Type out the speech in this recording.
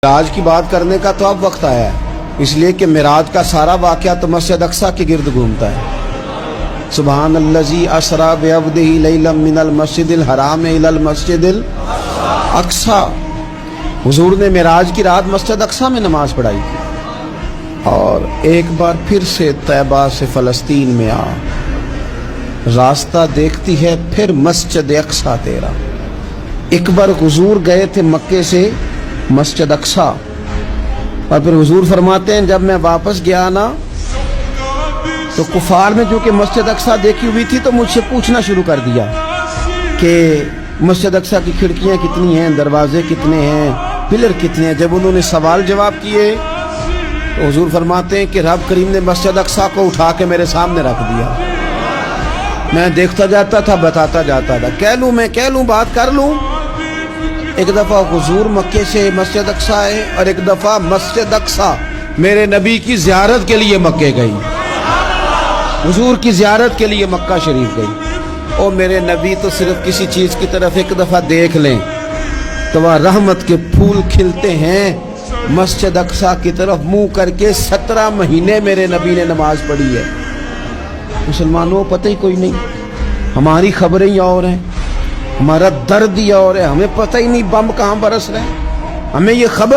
معراج کی بات کرنے کا تو اب وقت آیا ہے، اس لیے کہ معراج کا سارا واقعہ تو مسجد اقصیٰ کے گرد گھومتا ہے۔ سبحان الذی اسریٰ بعبدہ لیلا من المسجد الحرام الی المسجد الاقصیٰ۔ حضور نے معراج کی رات مسجد اقصیٰ میں نماز پڑھائی تھی، اور ایک بار پھر سے طیبہ سے فلسطین میں آ، راستہ دیکھتی ہے پھر مسجد اقصیٰ تیرا۔ ایک بار حضور گئے تھے مکے سے مسجد اقصیٰ، اور پھر حضور فرماتے ہیں جب میں واپس گیا نا تو کفار نے جو کہ مسجد اقصیٰ دیکھی ہوئی تھی تو مجھ سے پوچھنا شروع کر دیا کہ مسجد اقصیٰ کی کھڑکیاں کتنی ہیں، دروازے کتنے ہیں، پلر کتنے ہیں۔ جب انہوں نے سوال جواب کیے تو حضور فرماتے ہیں کہ رب کریم نے مسجد اقصیٰ کو اٹھا کے میرے سامنے رکھ دیا۔ میں دیکھتا جاتا تھا، بتاتا جاتا تھا، کہہ لوں بات کر لوں۔ ایک دفعہ حضور مکے سے مسجد اقصیٰ آئے، اور ایک دفعہ مسجد اقصیٰ میرے نبی کی زیارت کے لیے مکے گئی، حضور کی زیارت کے لیے مکہ شریف گئی۔ اور میرے نبی تو صرف کسی چیز کی طرف ایک دفعہ دیکھ لیں تو وہاں رحمت کے پھول کھلتے ہیں۔ مسجد اقصیٰ کی طرف منہ کر کے 17 مہینے میرے نبی نے نماز پڑھی ہے۔ مسلمانوں پتہ ہی کوئی نہیں، ہماری خبریں ہی اور ہیں، ہمارا درد ہی اور ہے، ہمیں پتہ ہی نہیں بم کہاں برس رہے ہیں، ہمیں یہ خبر